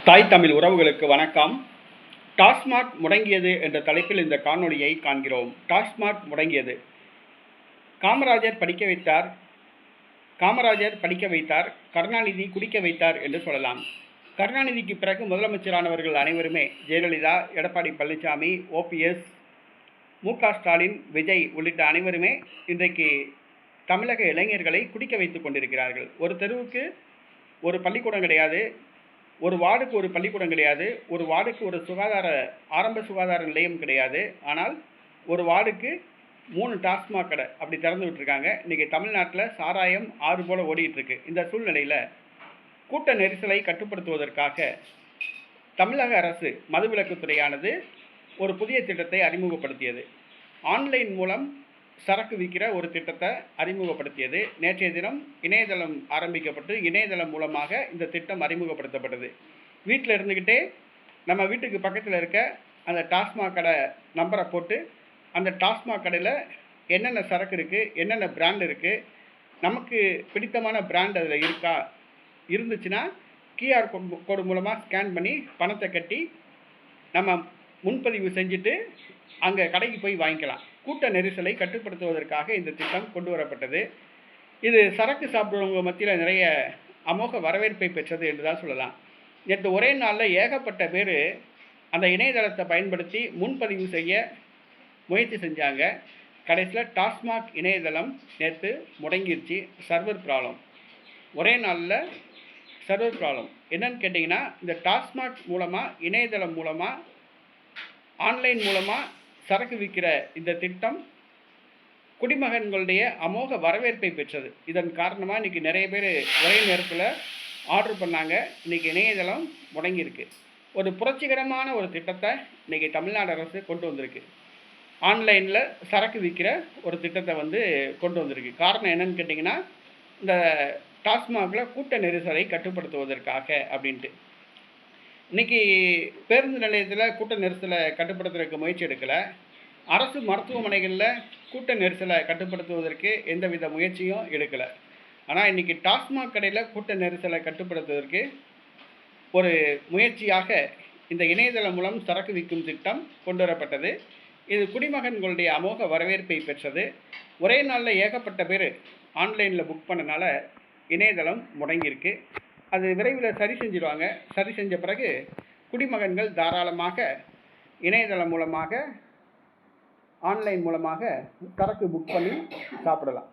தாய் தமிழ் உறவுகளுக்கு வணக்கம். டாஸ்மாக் முடங்கியது என்ற தலைப்பில் இந்த காணொளியை காண்கிறோம். டாஸ்மாக் முடங்கியது. காமராஜர் படிக்க வைத்தார், கருணாநிதி குடிக்க வைத்தார் என்று சொல்லலாம். கருணாநிதிக்கு பிறகு முதலமைச்சரானவர்கள் அனைவருமே ஜெயலலிதா, எடப்பாடி பழனிசாமி, OPS, MK ஸ்டாலின், விஜய் உள்ளிட்ட அனைவருமே இன்றைக்கு தமிழக இளைஞர்களை குடிக்க வைத்துக் கொண்டிருக்கிறார்கள். ஒரு தெருவுக்கு ஒரு பள்ளிக்கூடம் கிடையாது, ஒரு வார்டுக்கு ஒரு பள்ளிக்கூடம் கிடையாது, ஒரு வார்டுக்கு ஒரு ஆரம்ப சுகாதார நிலையம் கிடையாது. ஆனால் ஒரு வார்டுக்கு 3 டாஸ்மாக் கடை அப்படி திறந்து விட்டுருக்காங்க. இன்றைக்கி தமிழ்நாட்டில் சாராயம் ஆறு போல் ஓடிட்டுருக்கு. இந்த சூழ்நிலையில் கூட்ட நெரிசலை கட்டுப்படுத்துவதற்காக தமிழக அரசு மதுவிலக்குத்துறையானது ஒரு புதிய திட்டத்தை அறிமுகப்படுத்தியது. ஆன்லைன் மூலம் சரக்கு விற்கிற ஒரு திட்டத்தை அறிமுகப்படுத்தியது. நேற்றைய தினம் இணையதளம் ஆரம்பிக்கப்பட்டு இணையதளம் மூலமாக இந்த திட்டம் அறிமுகப்படுத்தப்பட்டது. வீட்டில் இருந்துக்கிட்டே நம்ம வீட்டுக்கு பக்கத்தில் இருக்க அந்த டாஸ்மாக் கடை நம்பரை போட்டு அந்த டாஸ்மாக் கடையில் என்னென்ன சரக்கு இருக்குது, என்னென்ன பிராண்ட் இருக்குது, நமக்கு பிடித்தமான பிராண்ட் அதில் இருந்துச்சுன்னா QR கோடு மூலமாக ஸ்கேன் பண்ணி பணத்தை கட்டி நம்ம முன்பதிவு செஞ்சுட்டு அங்கே கடைக்கு போய் வாங்கிக்கலாம். கூட்ட நெரிசலை கட்டுப்படுத்துவதற்காக இந்த திட்டம் கொண்டு வரப்பட்டது. இது சரக்கு சாப்பிடுறவங்க மத்தியில் நிறைய அமோக வரவேற்பை பெற்றது என்று தான் சொல்லலாம். நேற்று ஒரே நாளில் ஏகப்பட்ட பேர் அந்த இணையதளத்தை பயன்படுத்தி முன்பதிவு செய்ய முயற்சி செஞ்சாங்க. கடைசியில் டாஸ்மாக் இணையதளம் நேற்று முடங்கிருச்சு. Server problem. ஒரே நாளில் சர்வர் ப்ராப்ளம். என்னன்னு கேட்டிங்கன்னா, இந்த டாஸ்மாக் மூலமாக இணையதளம் மூலமாக ஆன்லைன் மூலமாக சரக்கு விற்கிற இந்த திட்டம் குடிமகன்களுடைய அமோக வரவேற்பை பெற்றது. இதன் காரணமாக இன்றைக்கி நிறைய பேர் ஒரே நேரத்தில் ஆர்டர் பண்ணாங்க. இன்றைக்கி இணையதளம் முடங்கியிருக்கு. ஒரு புரட்சிகரமான ஒரு திட்டத்தை இன்றைக்கி தமிழ்நாடு அரசு கொண்டு வந்திருக்கு. ஆன்லைனில் சரக்கு விற்கிற ஒரு திட்டத்தை கொண்டு வந்திருக்கு. காரணம் என்னன்னு கேட்டிங்கன்னா, இந்த டாஸ்மாகில் கூட்ட நெரிசலை கட்டுப்படுத்துவதற்காக அப்படின்ட்டு. இன்றைக்கி பேருந்து நிலையத்தில் கூட்ட நெரிசலை கட்டுப்படுத்துறதுக்கு முயற்சி எடுக்கலை. அரசு மருத்துவமனைகளில் கூட்ட நெரிசலை கட்டுப்படுத்துவதற்கு எந்தவித முயற்சியும் எடுக்கலை. ஆனால் இன்றைக்கி டாஸ்மாக் கடையில் கூட்ட நெரிசலை கட்டுப்படுத்துவதற்கு ஒரு முயற்சியாக இந்த இணையதளம் மூலம் சரக்கு விற்கும் திட்டம் கொண்டு வரப்பட்டது. இது குடிமகன்களுடைய அமோக வரவேற்பை பெற்றது. ஒரே நாளில் ஏகப்பட்ட பேர் ஆன்லைனில் புக் பண்ணனால இணையதளம் முடங்கியிருக்கு. அது விரைவில் சரி செஞ்சிடுவாங்க. சரி செஞ்ச பிறகு குடிமகன்கள் தாராளமாக இணையதளம் மூலமாக ஆன்லைன் மூலமாக சரக்கு புக் பண்ணி சாப்பிடலாம்.